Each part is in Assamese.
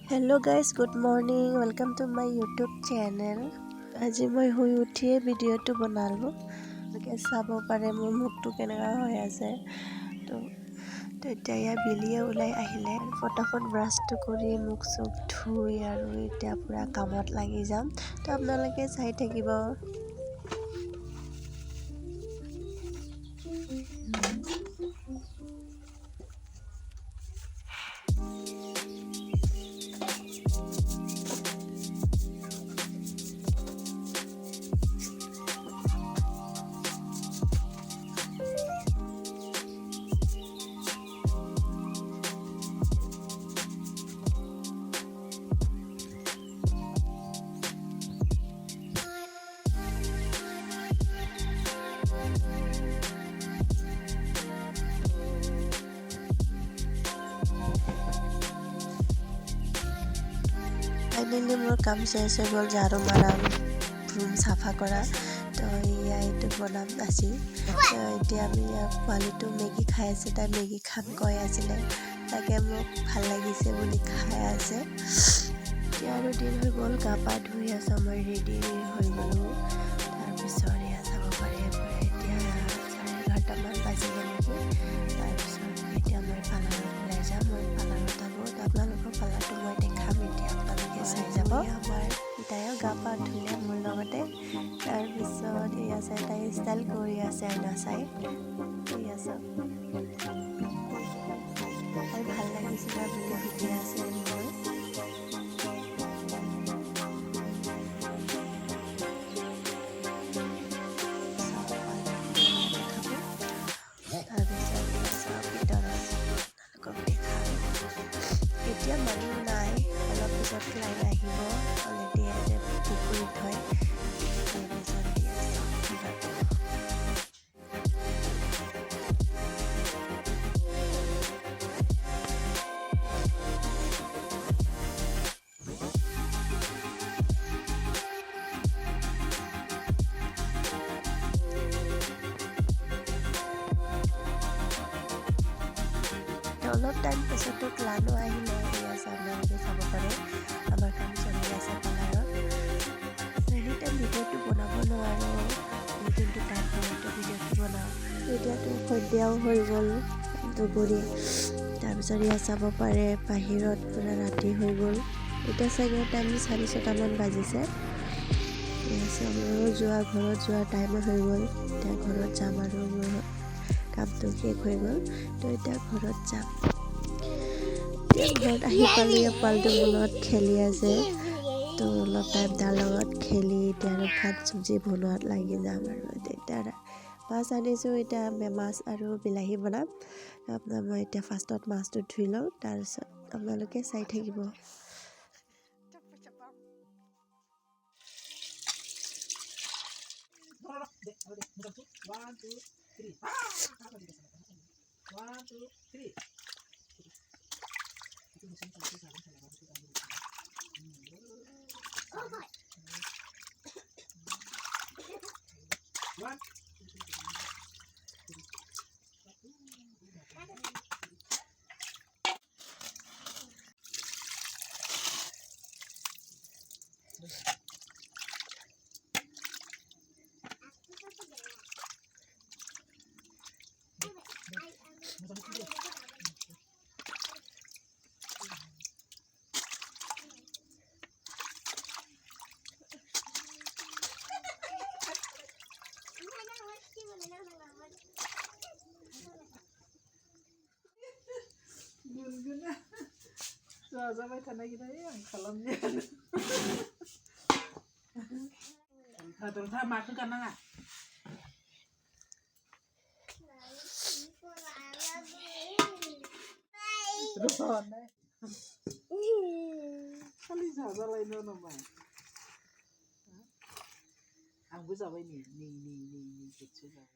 Hello guys, good morning. Welcome to my YouTube channel. আজি মই শুই উঠিয়ে ভিডিঅ'টো বনালোঁ। আপোনালোকে চাব পাৰে মোৰ মুখটো কেনেকুৱা হৈ আছে। তো এতিয়া বিলিয়ে ওলাই আহিলে ফটাফট ব্ৰাছটো কৰি মুখ চুখ ধুই আৰু এতিয়া পূৰা কামত লাগি যাম। তো আপোনালোকে চাই থাকিব। ফাইনেলি মোৰ কাম চেচ হৈ গ'ল, ঝাৰু মাৰা, ৰুম চাফা কৰা। তো এইটো বনাম আজি। তো এতিয়া আমি পোৱালিটো মেগী খাই আছে, তাই মেগী খাম কৈ আছিলে, তাকে মোক ভাল লাগিছে বুলি খাই আছে। এতিয়া আৰু দিন হৈ গ'ল, গা পা ধুই আছো, মই ৰেডি হৈ গ'লোঁ। তাৰপিছত এয়া চাব পাৰে এতিয়া 11:30মান বাজিলে নেকি। তাৰপিছত এতিয়া মই পাৰ্লাৰত ওলাই যাম, মই পাৰ্লাৰত থাকোঁ। আপোনালোকৰ পাৰ্লাৰটো মই দেখাম, এতিয়া আপোনালোকে চাই যাব। আমাৰ তাইও গা পা ধুলে মোৰ লগতে। তাৰপিছত এয়া চাই তাই ষ্টাইল কৰি আছে, আইনা চাই এয়া চাওক, তাই ভাল লাগিছিলে বুলি সুধি আছে মোৰ। এতিয়া মানুহ নাই, অলপ পিছত ক্লাইণ্ট আহিব, অলৰেডি পুখুৰীত হয়। তাৰপিছত অলপ টাইম পিছতো ক্লাইণ্টো আহিলে। আপোনালোকে চাব পাৰে আমাৰ কাম চলি আছে পাৰ্লাৰত। এনি টাইম ভিডিঅ'টো বনাব নোৱাৰোঁ, যোনটো টাইম হয়তো ভিডিঅ'টো বনাওঁ। এতিয়াতো সন্ধিয়াও হৈ গ'ল দুপৰীয়া। তাৰপিছত এয়া চাব পাৰে বাহিৰত পূৰা ৰাতি হৈ গ'ল। এতিয়া চাগে টাইম 6:30মান বাজিছে। মোৰো ঘৰত যোৱা টাইমো হৈ গ'ল। এতিয়া ঘৰত যাম আৰু মোৰ কামটো শেষ হৈ গ'ল। তো এতিয়া ঘৰত যাম। ঘৰত আহি পালোঁ, পোৱালিটো মোৰ লগত খেলি আছে। তো অলপ টাইম তাৰ লগত খেলি এতিয়া আৰু ভাত চব্জি বনোৱাত লাগি যাম আৰু। এতিয়া মাছ আনিছোঁ, এতিয়া মাছ আৰু বিলাহী বনাম। মই এতিয়া ফাৰ্ষ্টত মাছটো ধুই লওঁ, তাৰপিছত আপোনালোকে চাই থাকিব। जाबाय थानाय आं खालामनो दंथा माखौ गाननाङा खालि जाजालायनो नामा आंबो जाबाय नै खेबसे जाबाय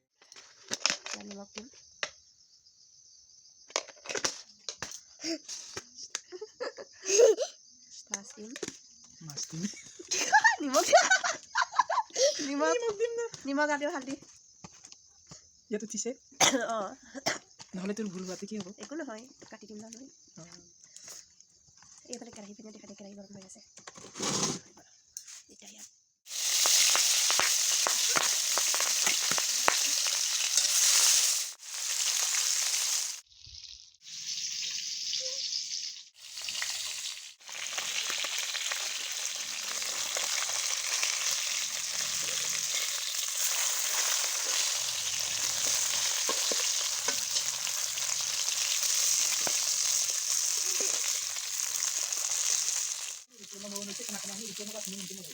নিমখ আদি হালধি ইয়াত উঠিছে নহ'লে তোৰ ভুল হোৱাতে কি হ'ব? একো নহয়, কাটি দিম নহয়। এইফালে কেৰাহী আহি পিনে দেখা কেৰাহী গৰম হৈ আছে এতিয়া ইয়াত Ito na muna ito, kanakanahin. Ito na kasi minum mo.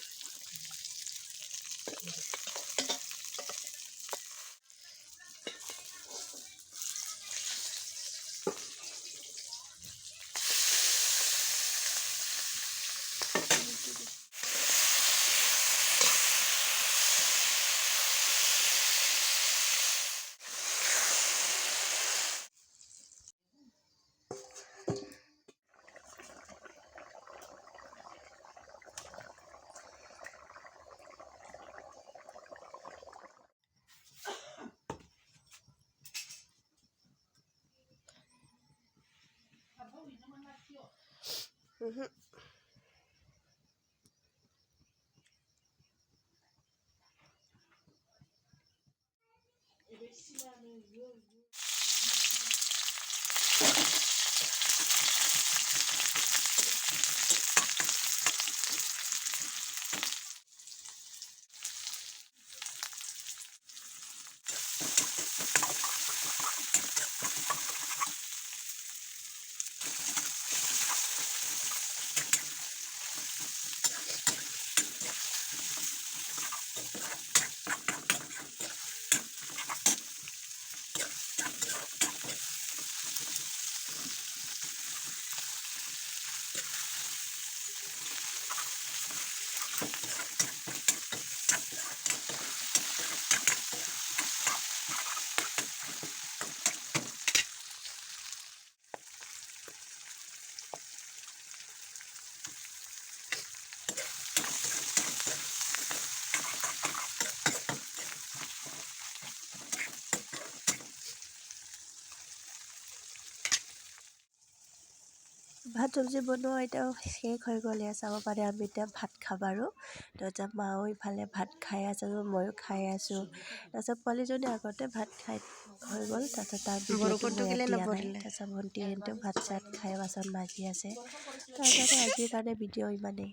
ভাত চব্জি বনোৱা এতিয়া শেষ হৈ গ'লে চাব পাৰে আমি এতিয়া ভাত খাম আৰু তাৰপিছত মাও ইফালে ভাত খাই আছে ময়ো খাই আছোঁ তাৰপিছত পোৱালীজনী আগতে ভাত খাই হৈ গ'ল তাৰপিছত তাৰ ভিডিঅ'টো মই ইয়াত দিয়া নাই তাৰপিছত ভণ্টিহঁতেও ভাত চাত খাই বাচন মাজি আছে তাৰপিছত আজিৰ কাৰণে ভিডিঅ' ইমানেই